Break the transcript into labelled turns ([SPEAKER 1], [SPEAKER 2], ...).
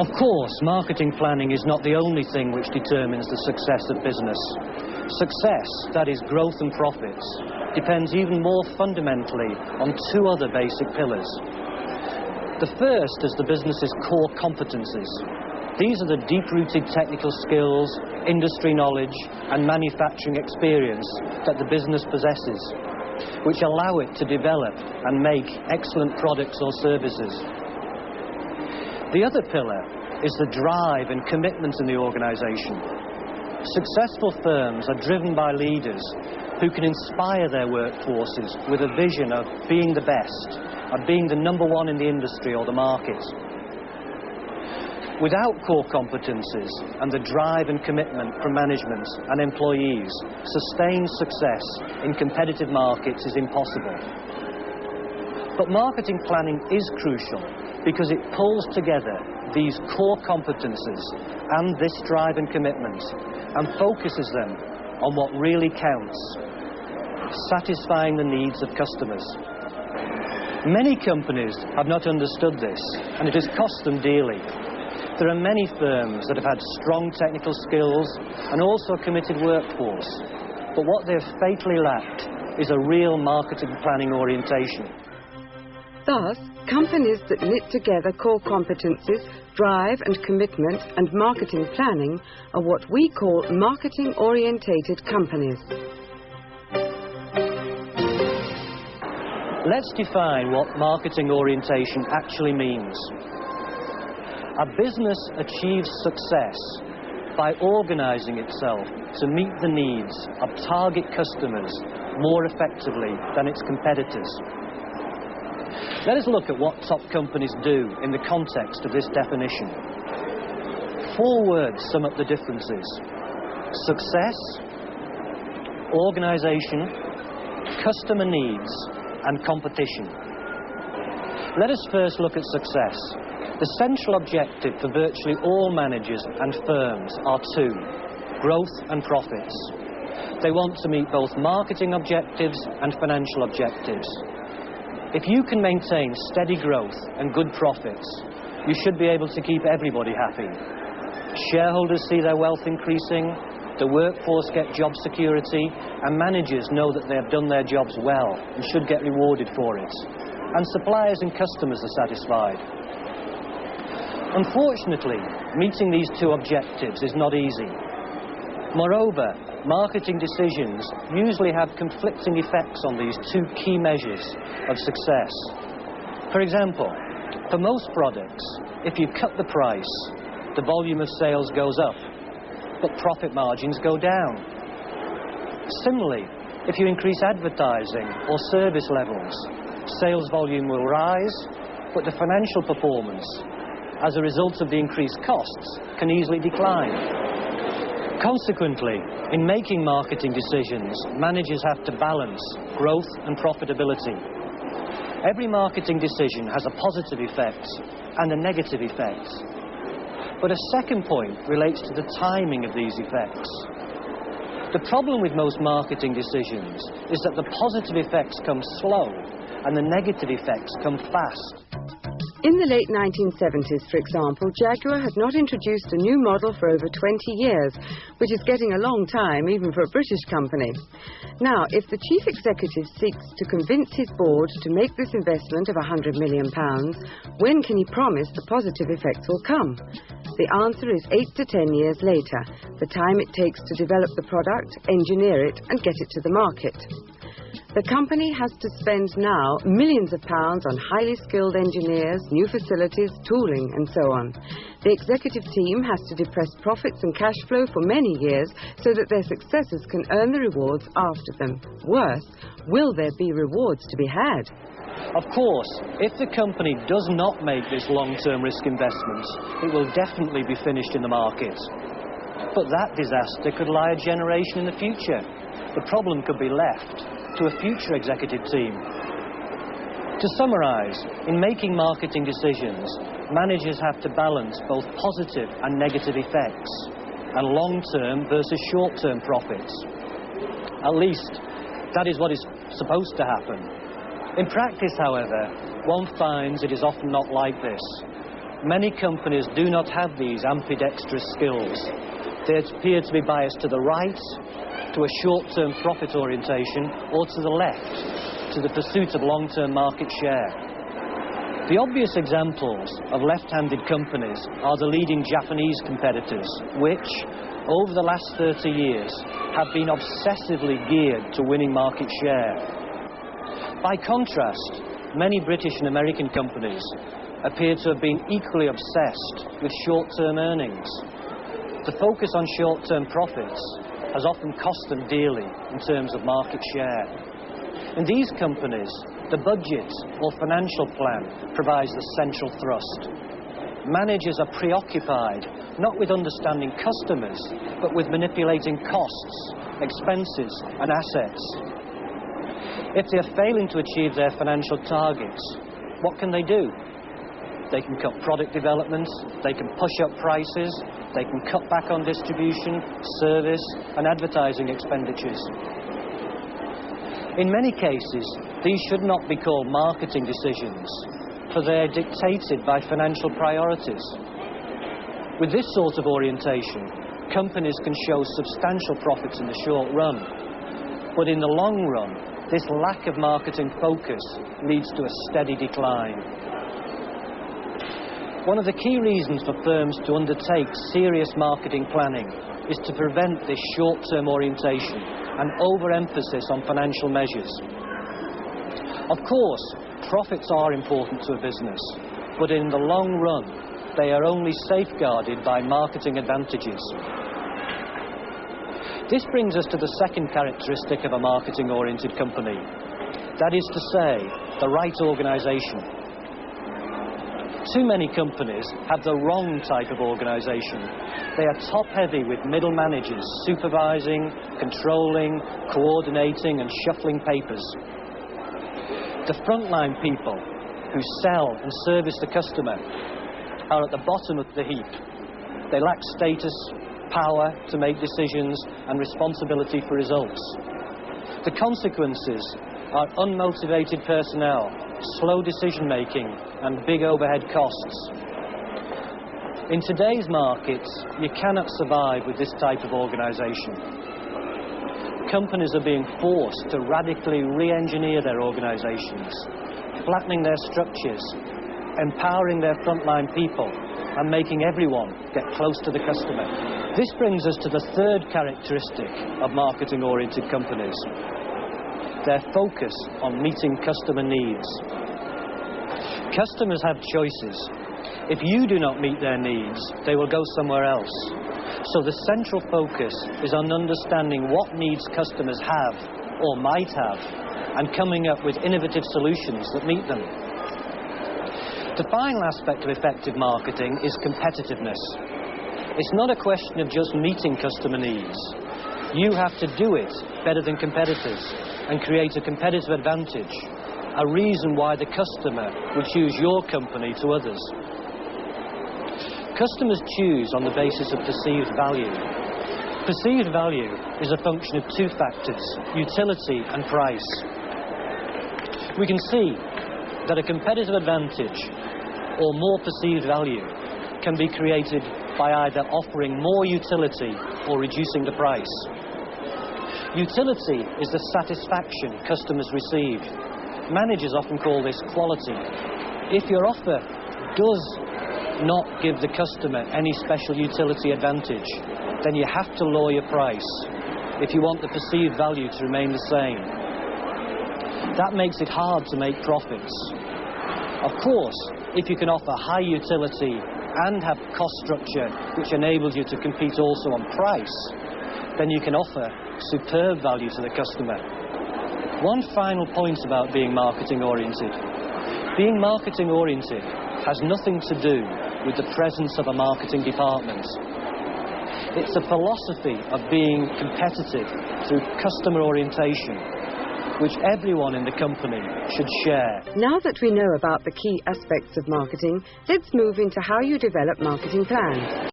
[SPEAKER 1] Of course, marketing planning is not the only thing which determines the success of business. Success, that is growth and profits, depends even more fundamentally on two other basic pillars. The first is the business's core competencies. These are the deep-rooted technical skills, industry knowledge and manufacturing experience that the business possesses, which allow it to develop and make excellent products or services. The other pillar is the drive and commitment in the organisation. Successful firms are driven by leaders who can inspire their workforces with a vision of being the best, of being the number one in the industry or the market. Without core competencies and the drive and commitment from management and employees, sustained success in competitive markets is impossible. But marketing planning is crucial because it pulls together these core competencies and this drive and commitment and focuses them on what really counts: satisfying the needs of customers. Many companies have not understood this, and it has cost them dearly. There are many firms that have had strong technical skills and also a committed workforce, but what they have fatally lacked is a real marketing planning orientation.
[SPEAKER 2] Thus, companies that knit together core competencies, drive and commitment and marketing planning are what we call marketing-orientated companies.
[SPEAKER 1] Let's define what marketing orientation actually means. A business achieves success by organising itself to meet the needs of target customers more effectively than its competitors. Let us look at what top companies do in the context of this definition. 4 words sum up the differences: success, organisation, customer needs, and competition. Let us first look at success. The central objective for virtually all managers and firms are 2: growth and profits. They want to meet both marketing objectives and financial objectives. If you can maintain steady growth and good profits, you should be able to keep everybody happy. Shareholders see their wealth increasing, the workforce get job security, and managers know that they have done their jobs well and should get rewarded for it. And suppliers and customers are satisfied. Unfortunately, meeting these 2 objectives is not easy. Moreover, marketing decisions usually have conflicting effects on these 2 key measures of success. For example, for most products, if you cut the price, the volume of sales goes up, but profit margins go down. Similarly, if you increase advertising or service levels, sales volume will rise, but the financial performance, as a result of the increased costs, can easily decline. Consequently, in making marketing decisions, managers have to balance growth and profitability. Every marketing decision has a positive effect and a negative effect. But a second point relates to the timing of these effects. The problem with most marketing decisions is that the positive effects come slow and the negative effects come fast.
[SPEAKER 2] In the late 1970s, for example, Jaguar had not introduced a new model for over 20 years, which is getting a long time even for a British company. Now, if the chief executive seeks to convince his board to make this investment of £100 million, when can he promise the positive effects will come? The answer is 8 to 10 years later, the time it takes to develop the product, engineer it and get it to the market. The company has to spend now millions of pounds on highly skilled engineers, new facilities, tooling and so on. The executive team has to depress profits and cash flow for many years so that their successors can earn the rewards after them. Worse, will there be rewards to be had?
[SPEAKER 1] Of course, if the company does not make this long-term risk investment, it will definitely be finished in the market. But that disaster could lie a generation in the future. The problem could be left to a future executive team. To summarise, in making marketing decisions, managers have to balance both positive and negative effects, and long-term versus short-term profits. At least, that is what is supposed to happen. In practice, however, one finds it is often not like this. Many companies do not have these ambidextrous skills. They appear to be biased to the right, to a short-term profit orientation, or to the left, to the pursuit of long-term market share. The obvious examples of left-handed companies are the leading Japanese competitors, which, over the last 30 years, have been obsessively geared to winning market share. By contrast, many British and American companies appear to have been equally obsessed with short-term earnings. The focus on short-term profits has often cost them dearly in terms of market share. In these companies, the budget or financial plan provides the central thrust. Managers are preoccupied not with understanding customers, but with manipulating costs, expenses, and assets. If they are failing to achieve their financial targets, what can they do? They can cut product development, they can push up prices, they can cut back on distribution, service, and advertising expenditures. In many cases, these should not be called marketing decisions, for they are dictated by financial priorities. With this sort of orientation, companies can show substantial profits in the short run, but in the long run, this lack of marketing focus leads to a steady decline. One of the key reasons for firms to undertake serious marketing planning is to prevent this short-term orientation and overemphasis on financial measures. Of course, profits are important to a business, but in the long run, they are only safeguarded by marketing advantages. This brings us to the second characteristic of a marketing-oriented company. That is to say, the right organisation. Too many companies have the wrong type of organisation. They are top-heavy with middle managers supervising, controlling, coordinating and shuffling papers. The frontline people who sell and service the customer are at the bottom of the heap. They lack status, power to make decisions and responsibility for results. The consequences are unmotivated personnel, slow decision-making and big overhead costs. In today's markets, you cannot survive with this type of organisation. Companies are being forced to radically re-engineer their organisations, flattening their structures, empowering their frontline people and making everyone get close to the customer. This brings us to the third characteristic of marketing-oriented companies: their focus on meeting customer needs. Customers have choices. If you do not meet their needs, they will go somewhere else. So the central focus is on understanding what needs customers have or might have and coming up with innovative solutions that meet them. The final aspect of effective marketing is competitiveness. It's not a question of just meeting customer needs. You have to do it better than competitors and create a competitive advantage, a reason why the customer would choose your company to others. Customers choose on the basis of perceived value. Perceived value is a function of two factors: utility and price. We can see that a competitive advantage or more perceived value can be created by either offering more utility or reducing the price. Utility is the satisfaction customers receive. Managers often call this quality. If your offer does not give the customer any special utility advantage, then you have to lower your price if you want the perceived value to remain the same. That makes it hard to make profits. Of course, if you can offer high utility and have cost structure which enables you to compete also on price, then you can offer superb value to the customer. One final point about being marketing-oriented. Being marketing-oriented has nothing to do with the presence of a marketing department. It's a philosophy of being competitive through customer orientation, which everyone in the company should share.
[SPEAKER 2] Now that we know about the key aspects of marketing, let's move into how you develop marketing plans.